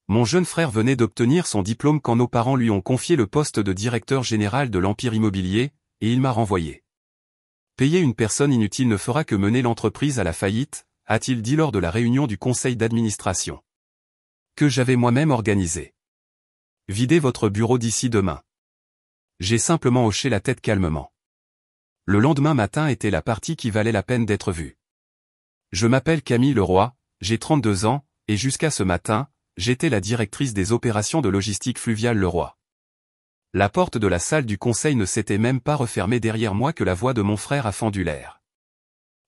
Mon jeune frère venait d'obtenir son diplôme quand nos parents lui ont confié le poste de directeur général de l'Empire immobilier, et il m'a renvoyé. Payer une personne inutile ne fera que mener l'entreprise à la faillite, a-t-il dit lors de la réunion du conseil d'administration que j'avais moi-même organisée. Videz votre bureau d'ici demain. J'ai simplement hoché la tête calmement. Le lendemain matin était la partie qui valait la peine d'être vue. Je m'appelle Camille Leroy, j'ai 32 ans, et jusqu'à ce matin, j'étais la directrice des opérations de logistique fluviale Leroy. La porte de la salle du conseil ne s'était même pas refermée derrière moi que la voix de mon frère a fendu l'air.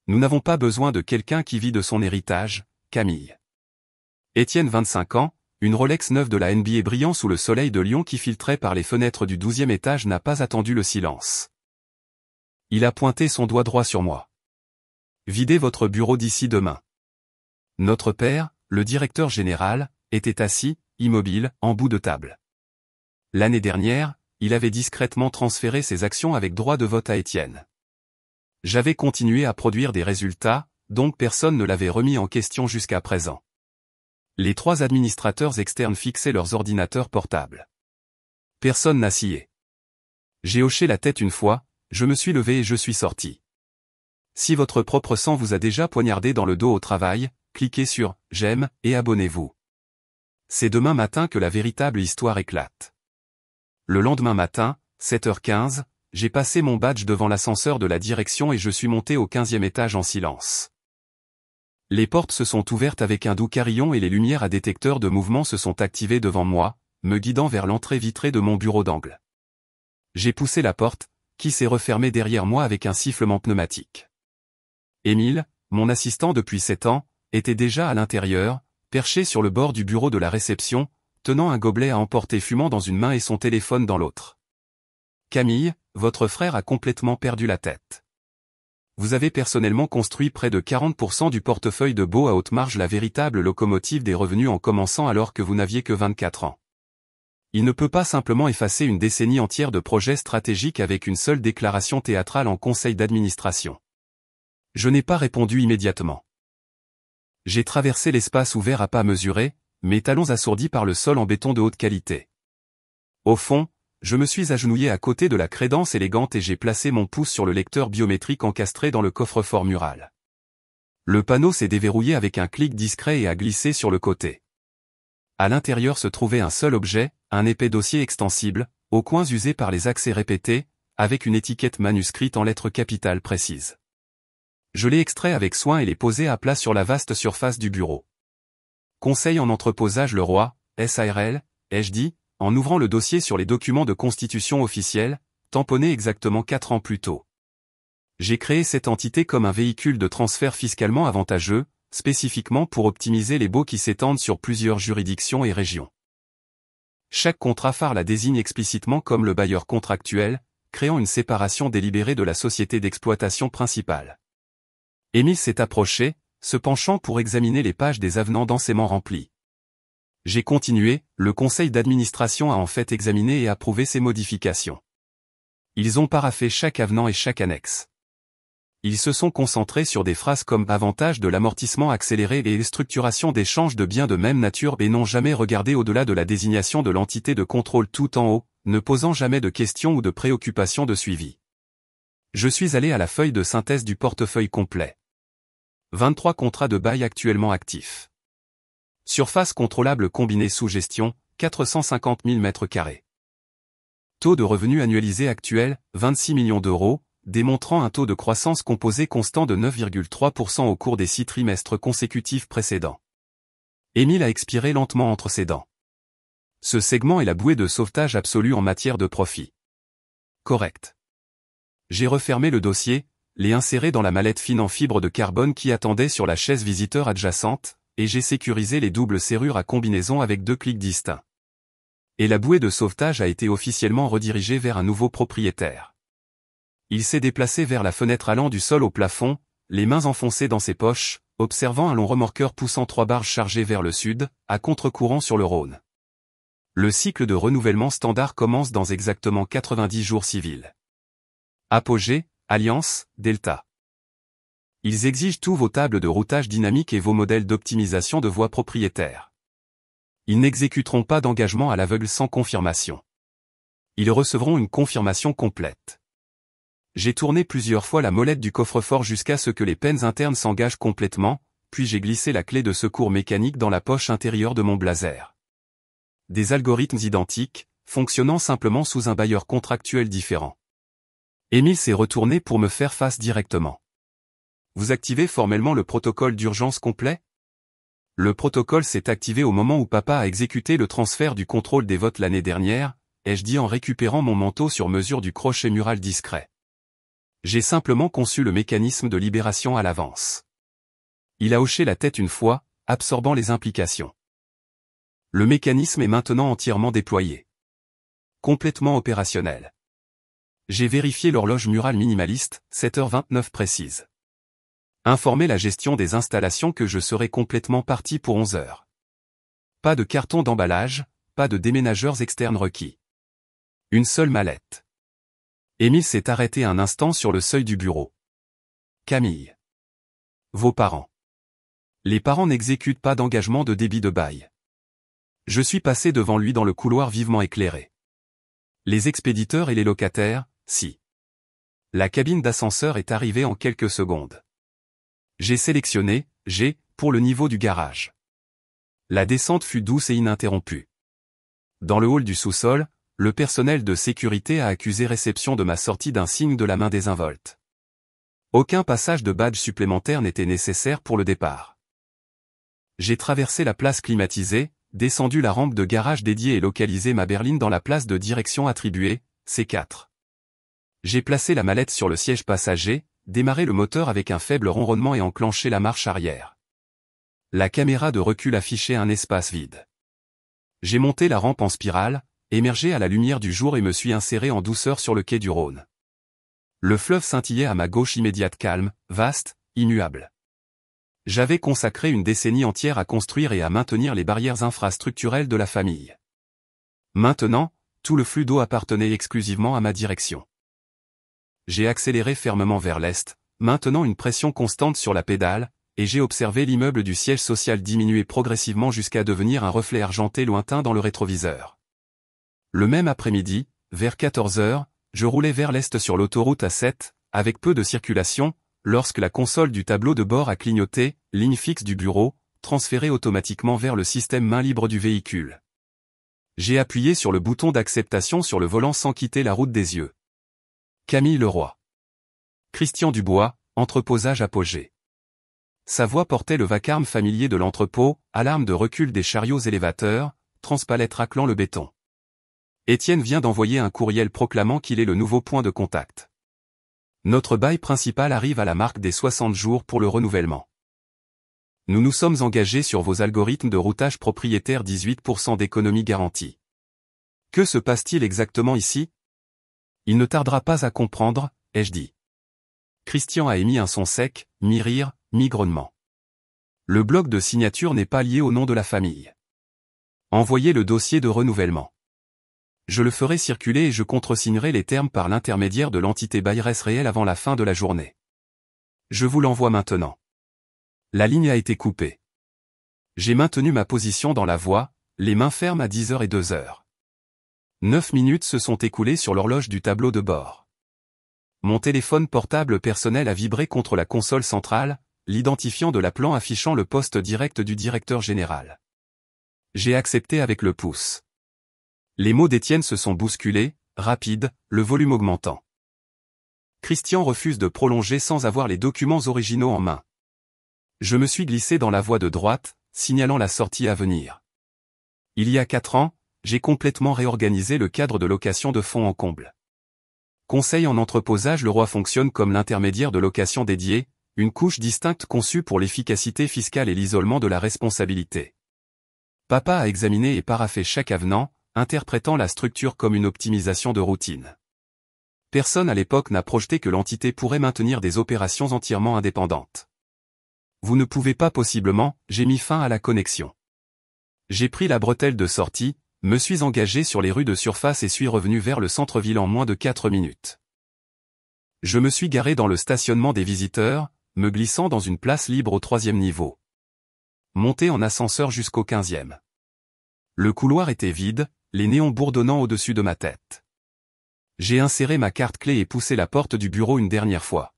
Nous n'avons pas besoin de quelqu'un qui vit de son héritage, Camille. Étienne 25 ans, une Rolex neuve de la NBA brillant sous le soleil de Lyon qui filtrait par les fenêtres du 12e étage n'a pas attendu le silence. Il a pointé son doigt droit sur moi. Videz votre bureau d'ici demain. Notre père, le directeur général, était assis, immobile, en bout de table. L'année dernière, il avait discrètement transféré ses actions avec droit de vote à Étienne. J'avais continué à produire des résultats, donc personne ne l'avait remis en question jusqu'à présent. Les 3 administrateurs externes fixaient leurs ordinateurs portables. Personne n'a scié. J'ai hoché la tête une fois, je me suis levé et je suis sorti. Si votre propre sang vous a déjà poignardé dans le dos au travail, cliquez sur « J'aime » et abonnez-vous. C'est demain matin que la véritable histoire éclate. Le lendemain matin, 7h15, j'ai passé mon badge devant l'ascenseur de la direction et je suis monté au 15e étage en silence. Les portes se sont ouvertes avec un doux carillon et les lumières à détecteur de mouvement se sont activées devant moi, me guidant vers l'entrée vitrée de mon bureau d'angle. J'ai poussé la porte, qui s'est refermée derrière moi avec un sifflement pneumatique. Émile, mon assistant depuis 7 ans, était déjà à l'intérieur, perché sur le bord du bureau de la réception, tenant un gobelet à emporter fumant dans une main et son téléphone dans l'autre. Camille, votre frère a complètement perdu la tête. Vous avez personnellement construit près de 40% du portefeuille de Beau à haute marge, la véritable locomotive des revenus en commençant alors que vous n'aviez que 24 ans. Il ne peut pas simplement effacer une décennie entière de projets stratégiques avec une seule déclaration théâtrale en conseil d'administration. Je n'ai pas répondu immédiatement. J'ai traversé l'espace ouvert à pas mesurés, mes talons assourdis par le sol en béton de haute qualité. Au fond, je me suis agenouillé à côté de la crédence élégante et j'ai placé mon pouce sur le lecteur biométrique encastré dans le coffre-fort mural. Le panneau s'est déverrouillé avec un clic discret et a glissé sur le côté. À l'intérieur se trouvait un seul objet, un épais dossier extensible, aux coins usés par les accès répétés, avec une étiquette manuscrite en lettres capitales précises. Je l'ai extrait avec soin et l'ai posé à plat sur la vaste surface du bureau. Conseil en entreposage Leroy, SARL, ai-je dit, en ouvrant le dossier sur les documents de constitution officielle, tamponné exactement 4 ans plus tôt. J'ai créé cette entité comme un véhicule de transfert fiscalement avantageux, spécifiquement pour optimiser les baux qui s'étendent sur plusieurs juridictions et régions. Chaque contrat phare la désigne explicitement comme le bailleur contractuel, créant une séparation délibérée de la société d'exploitation principale. Émile s'est approché, se penchant pour examiner les pages des avenants densément remplis. J'ai continué, le conseil d'administration a en fait examiné et approuvé ces modifications. Ils ont paraphé chaque avenant et chaque annexe. Ils se sont concentrés sur des phrases comme avantage de l'amortissement accéléré et structuration d'échanges de biens de même nature et n'ont jamais regardé au-delà de la désignation de l'entité de contrôle tout en haut, ne posant jamais de questions ou de préoccupations de suivi. Je suis allé à la feuille de synthèse du portefeuille complet. 23 contrats de bail actuellement actifs. Surface contrôlable combinée sous gestion, 450 000 m². Taux de revenu annualisé actuel, 26 millions d'euros, démontrant un taux de croissance composé constant de 9,3% au cours des 6 trimestres consécutifs précédents. Émile a expiré lentement entre ses dents. Ce segment est la bouée de sauvetage absolue en matière de profit. Correct. J'ai refermé le dossier, l'ai inséré dans la mallette fine en fibre de carbone qui attendait sur la chaise visiteur adjacente, et j'ai sécurisé les doubles serrures à combinaison avec 2 clics distincts. Et la bouée de sauvetage a été officiellement redirigée vers un nouveau propriétaire. Il s'est déplacé vers la fenêtre allant du sol au plafond, les mains enfoncées dans ses poches, observant un long remorqueur poussant 3 barges chargées vers le sud, à contre-courant sur le Rhône. Le cycle de renouvellement standard commence dans exactement 90 jours civils. Apogée, Alliance, Delta. Ils exigent tous vos tables de routage dynamique et vos modèles d'optimisation de voies propriétaires. Ils n'exécuteront pas d'engagement à l'aveugle sans confirmation. Ils recevront une confirmation complète. J'ai tourné plusieurs fois la molette du coffre-fort jusqu'à ce que les pins internes s'engagent complètement, puis j'ai glissé la clé de secours mécanique dans la poche intérieure de mon blazer. Des algorithmes identiques, fonctionnant simplement sous un bailleur contractuel différent. Émile s'est retourné pour me faire face directement. Vous activez formellement le protocole d'urgence complet? Le protocole s'est activé au moment où papa a exécuté le transfert du contrôle des votes l'année dernière, ai-je dit en récupérant mon manteau sur mesure du crochet mural discret. J'ai simplement conçu le mécanisme de libération à l'avance. Il a hoché la tête une fois, absorbant les implications. Le mécanisme est maintenant entièrement déployé. Complètement opérationnel. J'ai vérifié l'horloge murale minimaliste, 7h29 précise. Informé la gestion des installations que je serai complètement parti pour 11h. Pas de carton d'emballage, pas de déménageurs externes requis. Une seule mallette. Émile s'est arrêté un instant sur le seuil du bureau. Camille. Vos parents. Les parents n'exécutent pas d'engagement de débit de bail. Je suis passé devant lui dans le couloir vivement éclairé. Les expéditeurs et les locataires, si. La cabine d'ascenseur est arrivée en quelques secondes. J'ai sélectionné, pour le niveau du garage. La descente fut douce et ininterrompue. Dans le hall du sous-sol, le personnel de sécurité a accusé réception de ma sortie d'un signe de la main désinvolte. Aucun passage de badge supplémentaire n'était nécessaire pour le départ. J'ai traversé la place climatisée, descendu la rampe de garage dédiée et localisé ma berline dans la place de direction attribuée, C4. J'ai placé la mallette sur le siège passager, démarré le moteur avec un faible ronronnement et enclenché la marche arrière. La caméra de recul affichait un espace vide. J'ai monté la rampe en spirale, émergé à la lumière du jour et me suis inséré en douceur sur le quai du Rhône. Le fleuve scintillait à ma gauche immédiate calme, vaste, immuable. J'avais consacré une décennie entière à construire et à maintenir les barrières infrastructurelles de la famille. Maintenant, tout le flux d'eau appartenait exclusivement à ma direction. J'ai accéléré fermement vers l'est, maintenant une pression constante sur la pédale, et j'ai observé l'immeuble du siège social diminuer progressivement jusqu'à devenir un reflet argenté lointain dans le rétroviseur. Le même après-midi, vers 14h, je roulais vers l'est sur l'autoroute A7, avec peu de circulation, lorsque la console du tableau de bord a clignoté, ligne fixe du bureau, transférée automatiquement vers le système main libre du véhicule. J'ai appuyé sur le bouton d'acceptation sur le volant sans quitter la route des yeux. Camille Leroy. Christian Dubois, entreposage apogée. Sa voix portait le vacarme familier de l'entrepôt, alarme de recul des chariots élévateurs, transpalette raclant le béton. Étienne vient d'envoyer un courriel proclamant qu'il est le nouveau point de contact. Notre bail principal arrive à la marque des 60 jours pour le renouvellement. Nous nous sommes engagés sur vos algorithmes de routage propriétaire 18% d'économie garantie. Que se passe-t-il exactement ici? Il ne tardera pas à comprendre, ai-je dit. Christian a émis un son sec, mi-rire, mi-grognement. Le bloc de signature n'est pas lié au nom de la famille. Envoyez le dossier de renouvellement. Je le ferai circuler et je contresignerai les termes par l'intermédiaire de l'entité bailleresse réelle avant la fin de la journée. Je vous l'envoie maintenant. La ligne a été coupée. J'ai maintenu ma position dans la voie, les mains fermes à 10h et 2h. 9 minutes se sont écoulées sur l'horloge du tableau de bord. Mon téléphone portable personnel a vibré contre la console centrale, l'identifiant de l'appelant affichant le poste direct du directeur général. J'ai accepté avec le pouce. Les mots d'Étienne se sont bousculés, rapides, le volume augmentant. Christian refuse de prolonger sans avoir les documents originaux en main. Je me suis glissé dans la voie de droite, signalant la sortie à venir. Il y a 4 ans, j'ai complètement réorganisé le cadre de location de fond en comble. Conseil en entreposage Leroy fonctionne comme l'intermédiaire de location dédié, une couche distincte conçue pour l'efficacité fiscale et l'isolement de la responsabilité. Papa a examiné et paraphé chaque avenant, interprétant la structure comme une optimisation de routine. Personne à l'époque n'a projeté que l'entité pourrait maintenir des opérations entièrement indépendantes. Vous ne pouvez pas possiblement, j'ai mis fin à la connexion. J'ai pris la bretelle de sortie, me suis engagé sur les rues de surface et suis revenu vers le centre-ville en moins de 4 minutes. Je me suis garé dans le stationnement des visiteurs, me glissant dans une place libre au 3e niveau. Monté en ascenseur jusqu'au 15e. Le couloir était vide, les néons bourdonnant au-dessus de ma tête. J'ai inséré ma carte clé et poussé la porte du bureau une dernière fois.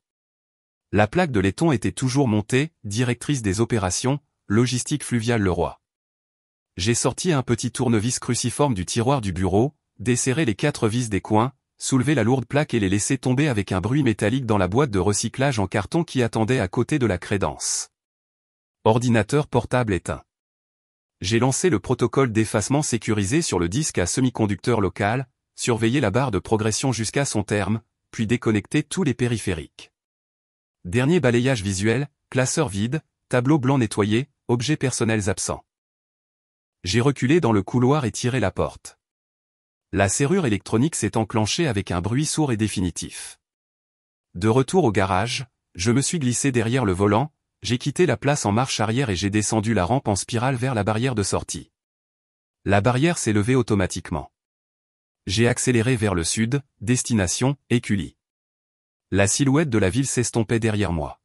La plaque de laiton était toujours montée, directrice des opérations, logistique fluviale Leroy. J'ai sorti un petit tournevis cruciforme du tiroir du bureau, desserré les 4 vis des coins, soulevé la lourde plaque et les laissé tomber avec un bruit métallique dans la boîte de recyclage en carton qui attendait à côté de la crédence. Ordinateur portable éteint. J'ai lancé le protocole d'effacement sécurisé sur le disque à semi-conducteur local, surveillé la barre de progression jusqu'à son terme, puis déconnecté tous les périphériques. Dernier balayage visuel, classeur vide, tableau blanc nettoyé, objets personnels absents. J'ai reculé dans le couloir et tiré la porte. La serrure électronique s'est enclenchée avec un bruit sourd et définitif. De retour au garage, je me suis glissé derrière le volant, j'ai quitté la place en marche arrière et j'ai descendu la rampe en spirale vers la barrière de sortie. La barrière s'est levée automatiquement. J'ai accéléré vers le sud, destination, Écully. La silhouette de la ville s'estompait derrière moi.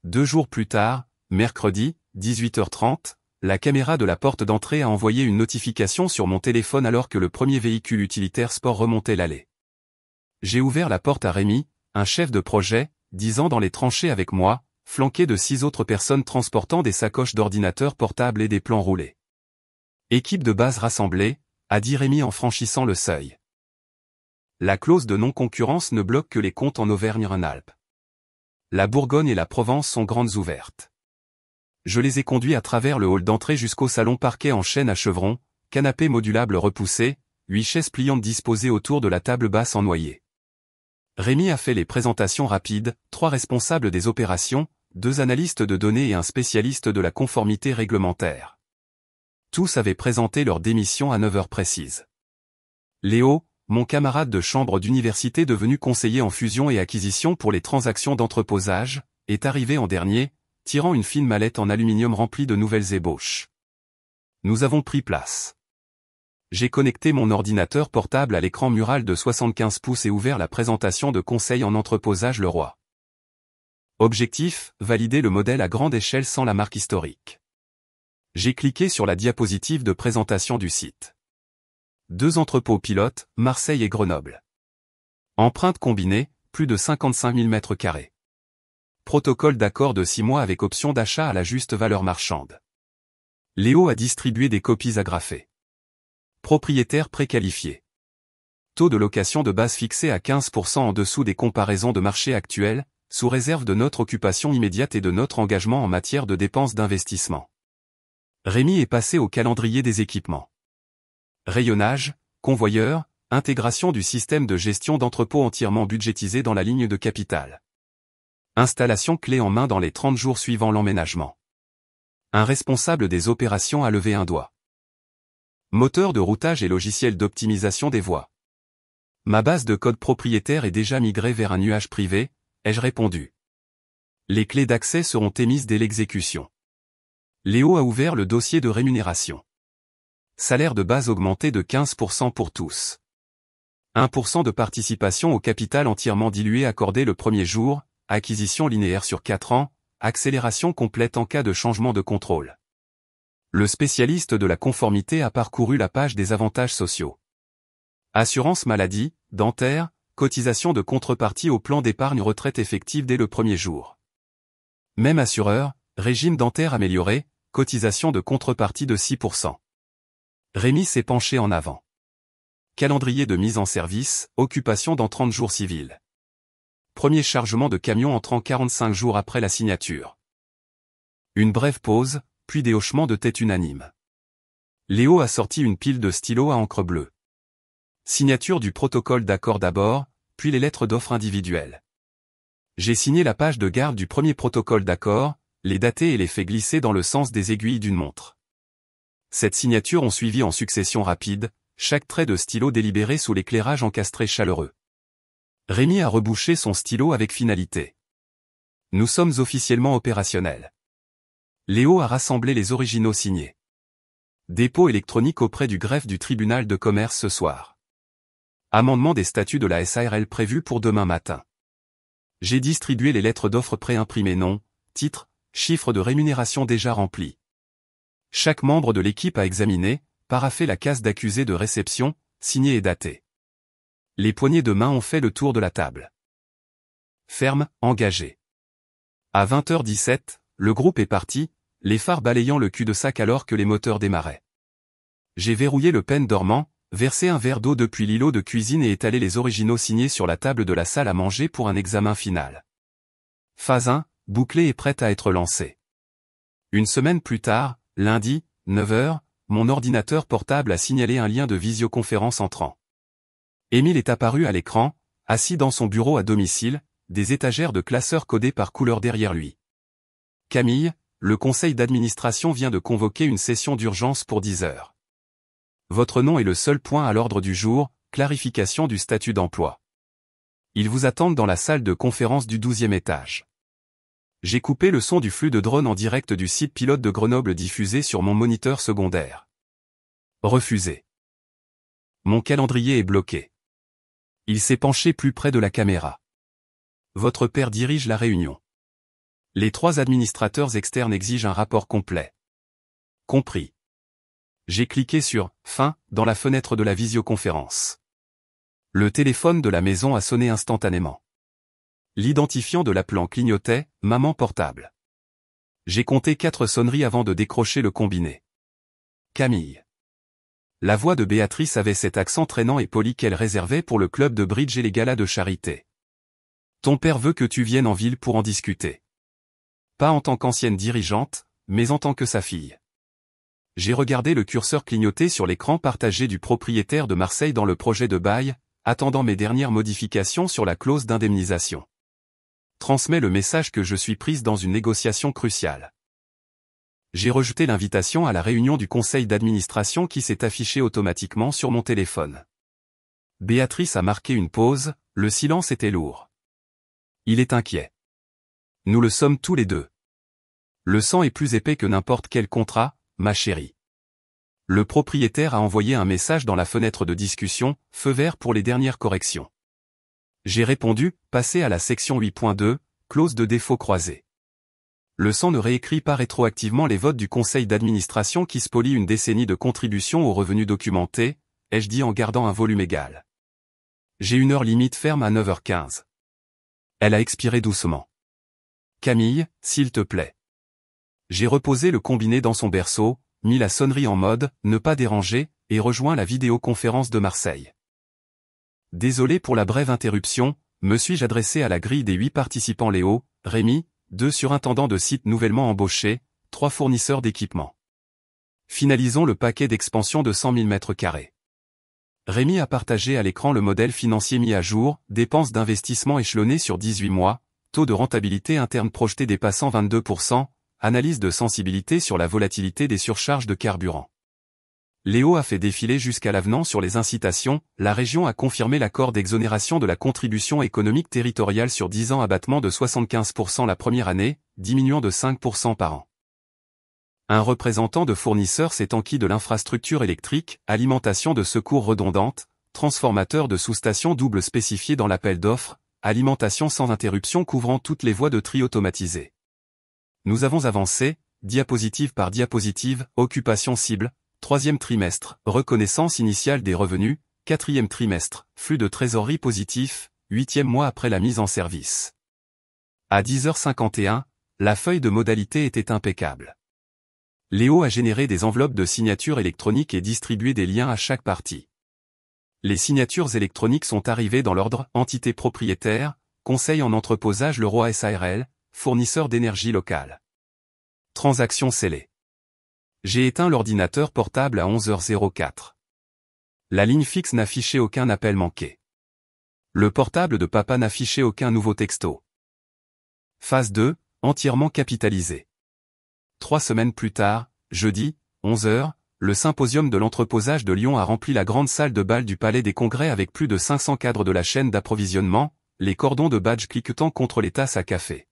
2 jours plus tard, mercredi, 18h30, la caméra de la porte d'entrée a envoyé une notification sur mon téléphone alors que le premier véhicule utilitaire sport remontait l'allée. J'ai ouvert la porte à Rémi, un chef de projet, 10 ans dans les tranchées avec moi, flanqué de 6 autres personnes transportant des sacoches d'ordinateurs portables et des plans roulés. Équipe de base rassemblée, a dit Rémi en franchissant le seuil. La clause de non-concurrence ne bloque que les comptes en Auvergne-Rhône-Alpes. La Bourgogne et la Provence sont grandes ouvertes. Je les ai conduits à travers le hall d'entrée jusqu'au salon parquet en chêne à chevrons, canapé modulable repoussé, 8 chaises pliantes disposées autour de la table basse en noyer. Rémi a fait les présentations rapides, 3 responsables des opérations, 2 analystes de données et un spécialiste de la conformité réglementaire. Tous avaient présenté leur démission à 9 heures précises. Léo, mon camarade de chambre d'université devenu conseiller en fusion et acquisition pour les transactions d'entreposage, est arrivé en dernier, tirant une fine mallette en aluminium remplie de nouvelles ébauches. Nous avons pris place. J'ai connecté mon ordinateur portable à l'écran mural de 75 pouces et ouvert la présentation de conseil en entreposage Leroy. Objectif, valider le modèle à grande échelle sans la marque historique. J'ai cliqué sur la diapositive de présentation du site. 2 entrepôts pilotes, Marseille et Grenoble. Empreinte combinée, plus de 55 000 m². Protocole d'accord de 6 mois avec option d'achat à la juste valeur marchande. Léo a distribué des copies agrafées. Propriétaire préqualifié. Taux de location de base fixé à 15% en dessous des comparaisons de marché actuelles, sous réserve de notre occupation immédiate et de notre engagement en matière de dépenses d'investissement. Rémi est passé au calendrier des équipements. Rayonnage, convoyeur, intégration du système de gestion d'entrepôt entièrement budgétisé dans la ligne de capital. Installation clé en main dans les 30 jours suivant l'emménagement. Un responsable des opérations a levé un doigt. Moteur de routage et logiciel d'optimisation des voies. Ma base de code propriétaire est déjà migrée vers un nuage privé, ai-je répondu. Les clés d'accès seront émises dès l'exécution. Léo a ouvert le dossier de rémunération. Salaire de base augmenté de 15% pour tous. 1% de participation au capital entièrement dilué accordé le premier jour, acquisition linéaire sur 4 ans, accélération complète en cas de changement de contrôle. Le spécialiste de la conformité a parcouru la page des avantages sociaux. Assurance maladie, dentaire, cotisation de contrepartie au plan d'épargne retraite effective dès le premier jour. Même assureur, régime dentaire amélioré, cotisation de contrepartie de 6%. Rémi s'est penché en avant. Calendrier de mise en service, occupation dans 30 jours civils. Premier chargement de camion entrant 45 jours après la signature. Une brève pause, puis des hochements de tête unanimes. Léo a sorti une pile de stylos à encre bleue. Signature du protocole d'accord d'abord, puis les lettres d'offre individuelles. J'ai signé la page de garde du premier protocole d'accord, les daté et les fait glisser dans le sens des aiguilles d'une montre. Cette signature ont suivi en succession rapide, chaque trait de stylo délibéré sous l'éclairage encastré chaleureux. Rémi a rebouché son stylo avec finalité. Nous sommes officiellement opérationnels. Léo a rassemblé les originaux signés. Dépôt électronique auprès du greffe du tribunal de commerce ce soir. Amendement des statuts de la SARL prévu pour demain matin. J'ai distribué les lettres d'offre préimprimées nom, titre, chiffre de rémunération déjà rempli. Chaque membre de l'équipe a examiné, paraphé la case d'accusé de réception, signé et daté. Les poignées de main ont fait le tour de la table. Ferme, engagé. À 20h17, le groupe est parti, les phares balayant le cul-de-sac alors que les moteurs démarraient. J'ai verrouillé le pen dormant, versé un verre d'eau depuis l'îlot de cuisine et étalé les originaux signés sur la table de la salle à manger pour un examen final. Phase 1, bouclée et prête à être lancée. Une semaine plus tard, lundi, 9h, mon ordinateur portable a signalé un lien de visioconférence entrant. Émile est apparu à l'écran, assis dans son bureau à domicile, des étagères de classeurs codés par couleur derrière lui. Camille, le conseil d'administration vient de convoquer une session d'urgence pour 10h. Votre nom est le seul point à l'ordre du jour, clarification du statut d'emploi. Ils vous attendent dans la salle de conférence du 12e étage. J'ai coupé le son du flux de drone en direct du site pilote de Grenoble diffusé sur mon moniteur secondaire. Refusé. Mon calendrier est bloqué. Il s'est penché plus près de la caméra. Votre père dirige la réunion. Les 3 administrateurs externes exigent un rapport complet. Compris. J'ai cliqué sur « Fin » dans la fenêtre de la visioconférence. Le téléphone de la maison a sonné instantanément. L'identifiant de l'appelant clignotait « Maman portable ». J'ai compté 4 sonneries avant de décrocher le combiné. Camille. La voix de Béatrice avait cet accent traînant et poli qu'elle réservait pour le club de bridge et les galas de charité. Ton père veut que tu viennes en ville pour en discuter. Pas en tant qu'ancienne dirigeante, mais en tant que sa fille. J'ai regardé le curseur clignoter sur l'écran partagé du propriétaire de Marseille dans le projet de bail, attendant mes dernières modifications sur la clause d'indemnisation. Transmets le message que je suis prise dans une négociation cruciale. J'ai rejeté l'invitation à la réunion du conseil d'administration qui s'est affichée automatiquement sur mon téléphone. Béatrice a marqué une pause, le silence était lourd. Il est inquiet. Nous le sommes tous les deux. Le sang est plus épais que n'importe quel contrat, ma chérie. Le propriétaire a envoyé un message dans la fenêtre de discussion, feu vert pour les dernières corrections. J'ai répondu, passez à la section 8.2, clause de défaut croisée. Le sang ne réécrit pas rétroactivement les votes du conseil d'administration qui spolient une décennie de contributions aux revenus documentés, ai-je dit en gardant un volume égal. J'ai une heure limite ferme à 9h15. Elle a expiré doucement. Camille, s'il te plaît. J'ai reposé le combiné dans son berceau, mis la sonnerie en mode « Ne pas déranger » et rejoint la vidéoconférence de Marseille. Désolé pour la brève interruption, me suis-je adressé à la grille des 8 participants Léo, Rémi, 2 surintendants de site nouvellement embauchés, 3 fournisseurs d'équipements. Finalisons le paquet d'expansion de 100 000 m². Rémi a partagé à l'écran le modèle financier mis à jour, dépenses d'investissement échelonnées sur 18 mois, taux de rentabilité interne projeté dépassant 22%, analyse de sensibilité sur la volatilité des surcharges de carburant. Léo a fait défiler jusqu'à l'avenant sur les incitations, la région a confirmé l'accord d'exonération de la contribution économique territoriale sur 10 ans, abattement de 75% la première année, diminuant de 5% par an. Un représentant de fournisseur s'est enquis de l'infrastructure électrique, alimentation de secours redondante, transformateur de sous-station double spécifié dans l'appel d'offres, alimentation sans interruption couvrant toutes les voies de tri automatisées. Nous avons avancé, diapositive par diapositive, occupation cible, 3e trimestre, reconnaissance initiale des revenus, 4e trimestre, flux de trésorerie positif, 8e mois après la mise en service. À 10h51, la feuille de modalité était impeccable. Léo a généré des enveloppes de signatures électroniques et distribué des liens à chaque partie. Les signatures électroniques sont arrivées dans l'ordre entité propriétaire, conseil en entreposage Leroy SARL, fournisseur d'énergie locale. Transaction scellée. J'ai éteint l'ordinateur portable à 11h04. La ligne fixe n'affichait aucun appel manqué. Le portable de papa n'affichait aucun nouveau texto. Phase 2, entièrement capitalisé. 3 semaines plus tard, jeudi, 11h, le symposium de l'entreposage de Lyon a rempli la grande salle de bal du Palais des Congrès avec plus de 500 cadres de la chaîne d'approvisionnement, les cordons de badge cliquetant contre les tasses à café.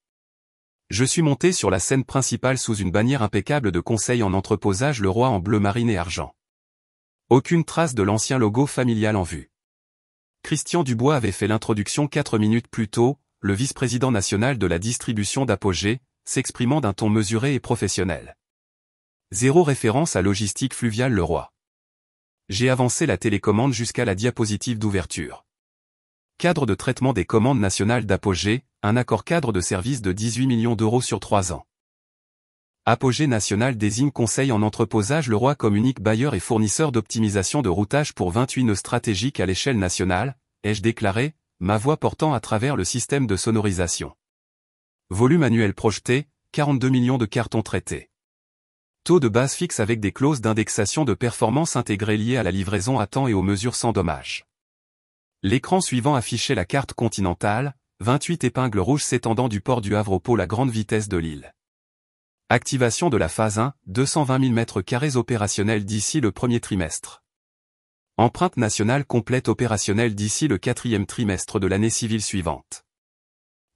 Je suis monté sur la scène principale sous une bannière impeccable de conseil en entreposage Leroy en bleu marine et argent. Aucune trace de l'ancien logo familial en vue. Christian Dubois avait fait l'introduction 4 minutes plus tôt, le vice-président national de la distribution d'Apogée, s'exprimant d'un ton mesuré et professionnel. Zéro référence à logistique fluviale Leroy. J'ai avancé la télécommande jusqu'à la diapositive d'ouverture. Cadre de traitement des commandes nationales d'Apogée, un accord cadre de service de 18 millions d'euros sur 3 ans. Apogée National désigne Conseil en entreposage Leroy comme unique bailleur et fournisseur d'optimisation de routage pour 28 nœuds stratégiques à l'échelle nationale, ai-je déclaré, ma voix portant à travers le système de sonorisation. Volume annuel projeté, 42 millions de cartons traités. Taux de base fixe avec des clauses d'indexation de performance intégrées liées à la livraison à temps et aux mesures sans dommage. L'écran suivant affichait la carte continentale, 28 épingles rouges s'étendant du port du Havre au pôle à grande vitesse de l'île. Activation de la phase 1, 220 000 m² opérationnels d'ici le premier trimestre. Empreinte nationale complète opérationnelle d'ici le 4e trimestre de l'année civile suivante.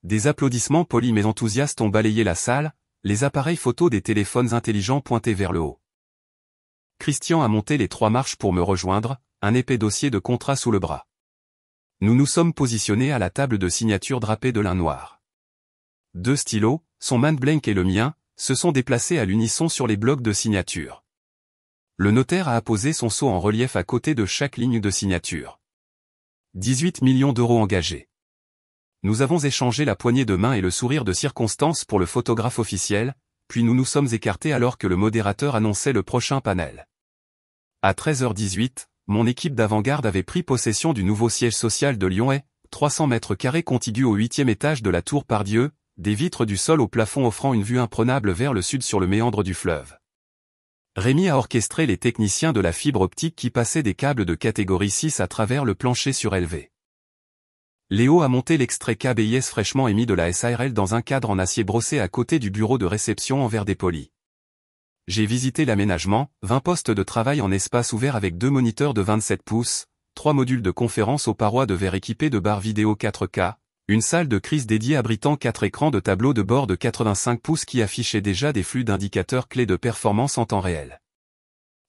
Des applaudissements polis mais enthousiastes ont balayé la salle, les appareils photo des téléphones intelligents pointés vers le haut. Christian a monté les 3 marches pour me rejoindre, un épais dossier de contrat sous le bras. Nous nous sommes positionnés à la table de signature drapée de lin noir. 2 stylos, son man blank et le mien, se sont déplacés à l'unisson sur les blocs de signature. Le notaire a apposé son sceau en relief à côté de chaque ligne de signature. 18 millions d'euros engagés. Nous avons échangé la poignée de main et le sourire de circonstance pour le photographe officiel, puis nous nous sommes écartés alors que le modérateur annonçait le prochain panel. À 13h18, mon équipe d'avant-garde avait pris possession du nouveau siège social de Lyon, 300 m² contigu au 8e étage de la tour Pardieu, des vitres du sol au plafond offrant une vue imprenable vers le sud sur le méandre du fleuve. Rémi a orchestré les techniciens de la fibre optique qui passaient des câbles de catégorie 6 à travers le plancher surélevé. Léo a monté l'extrait KBIS fraîchement émis de la SARL dans un cadre en acier brossé à côté du bureau de réception en verre dépoli. J'ai visité l'aménagement, 20 postes de travail en espace ouvert avec 2 moniteurs de 27 pouces, 3 modules de conférence aux parois de verre équipés de barres vidéo 4K, une salle de crise dédiée abritant 4 écrans de tableau de bord de 85 pouces qui affichaient déjà des flux d'indicateurs clés de performance en temps réel.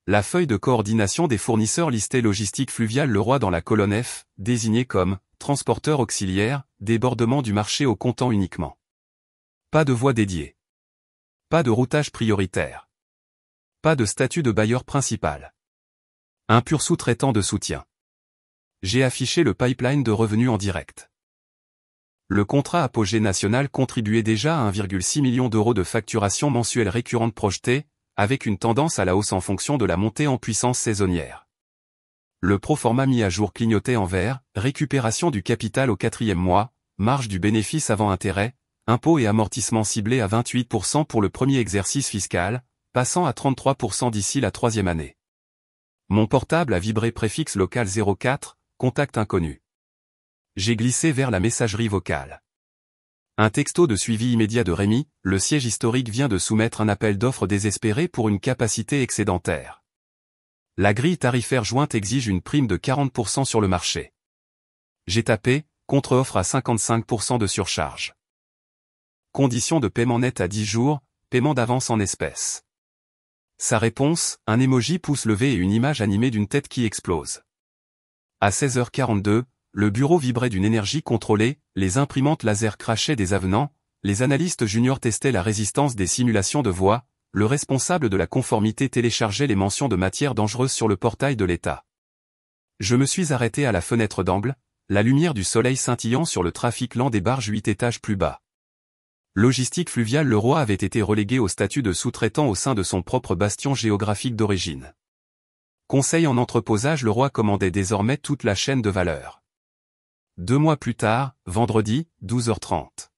La feuille de coordination des fournisseurs listait Logistique Fluviale Leroy dans la colonne F, désignée comme transporteur auxiliaire, débordement du marché au comptant uniquement. Pas de voie dédiée. Pas de routage prioritaire. Pas de statut de bailleur principal. Un pur sous-traitant de soutien. J'ai affiché le pipeline de revenus en direct. Le contrat Apogée National contribuait déjà à 1,6 million d'euros de facturation mensuelle récurrente projetée, avec une tendance à la hausse en fonction de la montée en puissance saisonnière. Le proforma mis à jour clignotait en vert, récupération du capital au 4e mois, marge du bénéfice avant intérêt, impôts et amortissements ciblés à 28% pour le premier exercice fiscal, passant à 33% d'ici la 3e année. Mon portable a vibré préfixe local 04, contact inconnu. J'ai glissé vers la messagerie vocale. Un texto de suivi immédiat de Rémi, le siège historique vient de soumettre un appel d'offres désespéré pour une capacité excédentaire. La grille tarifaire jointe exige une prime de 40% sur le marché. J'ai tapé, contre-offre à 55% de surcharge. Conditions de paiement net à 10 jours, paiement d'avance en espèces. Sa réponse, un emoji pouce levé et une image animée d'une tête qui explose. À 16h42, le bureau vibrait d'une énergie contrôlée, les imprimantes laser crachaient des avenants, les analystes juniors testaient la résistance des simulations de voix, le responsable de la conformité téléchargeait les mentions de matières dangereuses sur le portail de l'État. Je me suis arrêté à la fenêtre d'angle, la lumière du soleil scintillant sur le trafic lent des barges 8 étages plus bas. Logistique Fluviale Leroy avait été relégué au statut de sous-traitant au sein de son propre bastion géographique d'origine. Conseil en entreposage Leroy commandait désormais toute la chaîne de valeur. 2 mois plus tard, vendredi, 12h30.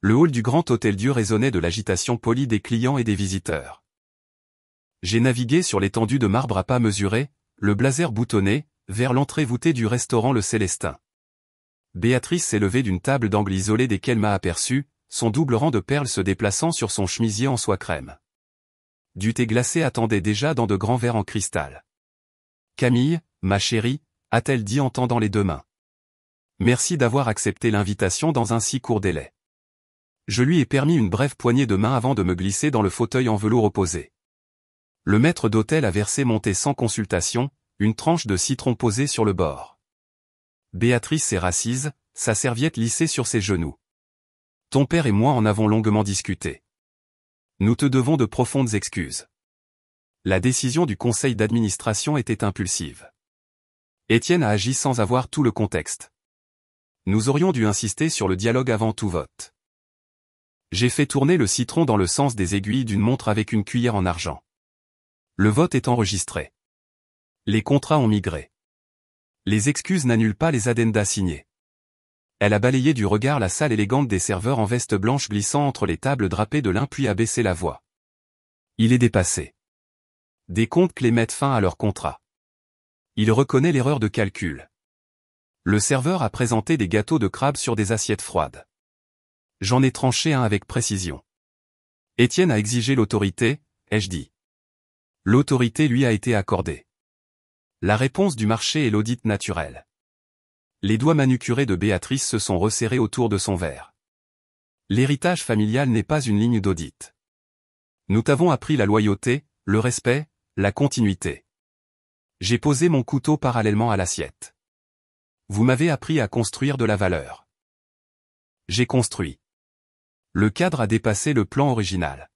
Le hall du Grand Hôtel Dieu résonnait de l'agitation polie des clients et des visiteurs. J'ai navigué sur l'étendue de marbre à pas mesurés, le blazer boutonné, vers l'entrée voûtée du restaurant Le Célestin. Béatrice s'est levée d'une table d'angle isolée dès qu'elle m'a aperçu, son double rang de perles se déplaçant sur son chemisier en soie crème. Du thé glacé attendait déjà dans de grands verres en cristal. Camille, ma chérie, a-t-elle dit en tendant les 2 mains. Merci d'avoir accepté l'invitation dans un si court délai. Je lui ai permis une brève poignée de main avant de me glisser dans le fauteuil en velours opposé. Le maître d'hôtel a versé mon thé sans consultation, une tranche de citron posée sur le bord. Béatrice s'est rassise, sa serviette lissée sur ses genoux. Ton père et moi en avons longuement discuté. Nous te devons de profondes excuses. La décision du conseil d'administration était impulsive. Étienne a agi sans avoir tout le contexte. Nous aurions dû insister sur le dialogue avant tout vote. J'ai fait tourner le citron dans le sens des aiguilles d'une montre avec une cuillère en argent. Le vote est enregistré. Les contrats ont migré. Les excuses n'annulent pas les addendas signés. Elle a balayé du regard la salle élégante des serveurs en veste blanche glissant entre les tables drapées de lin puis a baissé la voix. Il est dépassé. Des comptes clés mettent fin à leur contrat. Il reconnaît l'erreur de calcul. Le serveur a présenté des gâteaux de crabe sur des assiettes froides. J'en ai tranché un avec précision. Étienne a exigé l'autorité, ai-je dit. L'autorité lui a été accordée. La réponse du marché est l'audit naturel. Les doigts manucurés de Béatrice se sont resserrés autour de son verre. L'héritage familial n'est pas une ligne d'audit. Nous t'avons appris la loyauté, le respect, la continuité. J'ai posé mon couteau parallèlement à l'assiette. Vous m'avez appris à construire de la valeur. J'ai construit. Le cadre a dépassé le plan original.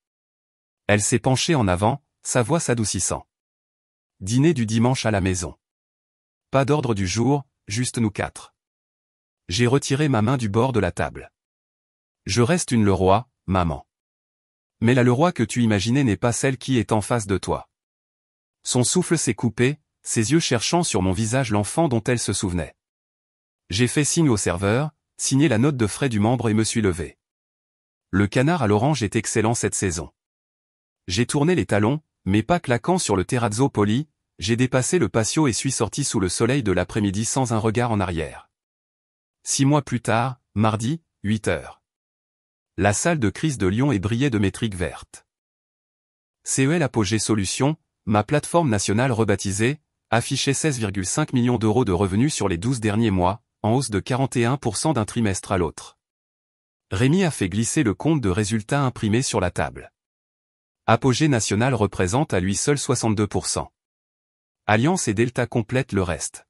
Elle s'est penchée en avant, sa voix s'adoucissant. Dîner du dimanche à la maison. Pas d'ordre du jour, juste nous quatre. J'ai retiré ma main du bord de la table. Je reste une Leroy, maman. Mais la Leroy que tu imaginais n'est pas celle qui est en face de toi. Son souffle s'est coupé, ses yeux cherchant sur mon visage l'enfant dont elle se souvenait. J'ai fait signe au serveur, signé la note de frais du membre et me suis levé. Le canard à l'orange est excellent cette saison. J'ai tourné les talons, mes pas claquant sur le terrazzo poli, j'ai dépassé le patio et suis sorti sous le soleil de l'après-midi sans un regard en arrière. 6 mois plus tard, mardi, 8 heures. La salle de crise de Lyon est brillée de métriques vertes. CEL Apogée Solutions, ma plateforme nationale rebaptisée, affichait 16,5 millions d'euros de revenus sur les 12 derniers mois, en hausse de 41% d'un trimestre à l'autre. Rémi a fait glisser le compte de résultats imprimé sur la table. Apogée National représente à lui seul 62%. Alliance et Delta complètent le reste.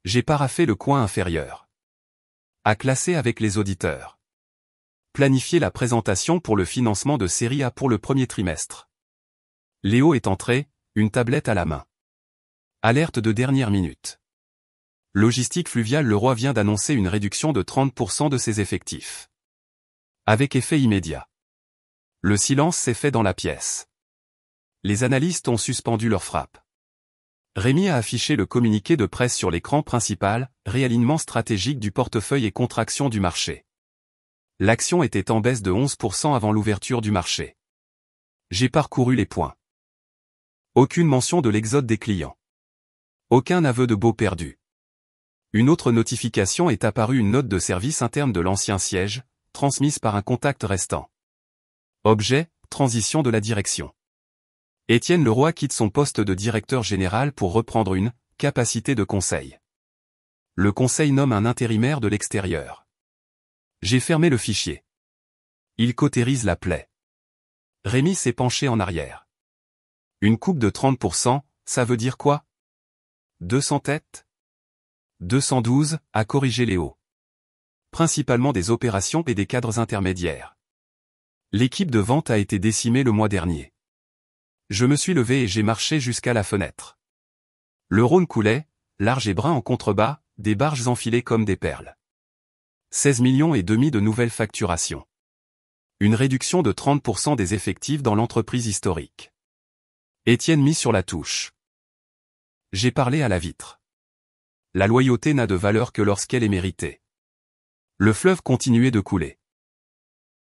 J'ai paraffé le coin inférieur. À classer avec les auditeurs. Planifier la présentation pour le financement de série A pour le premier trimestre. Léo est entré, une tablette à la main. Alerte de dernière minute. Logistique Fluviale Leroy vient d'annoncer une réduction de 30% de ses effectifs. Avec effet immédiat. Le silence s'est fait dans la pièce. Les analystes ont suspendu leur frappe. Rémi a affiché le communiqué de presse sur l'écran principal, réalignement stratégique du portefeuille et contraction du marché. L'action était en baisse de 11% avant l'ouverture du marché. J'ai parcouru les points. Aucune mention de l'exode des clients. Aucun aveu de baux perdus. Une autre notification est apparue, une note de service interne de l'ancien siège, transmise par un contact restant. Objet, transition de la direction. Étienne Leroy quitte son poste de directeur général pour reprendre une capacité de conseil. Le conseil nomme un intérimaire de l'extérieur. J'ai fermé le fichier. Il cautérise la plaie. Rémi s'est penché en arrière. Une coupe de 30%, ça veut dire quoi? 200 têtes? 212, a corrigé Léo. Principalement des opérations et des cadres intermédiaires. L'équipe de vente a été décimée le mois dernier. Je me suis levé et j'ai marché jusqu'à la fenêtre. Le Rhône coulait, large et brun en contrebas, des barges enfilées comme des perles. 16 millions et demi de nouvelles facturations. Une réduction de 30% des effectifs dans l'entreprise historique. Étienne mis sur la touche. J'ai parlé à la vitre. La loyauté n'a de valeur que lorsqu'elle est méritée. Le fleuve continuait de couler.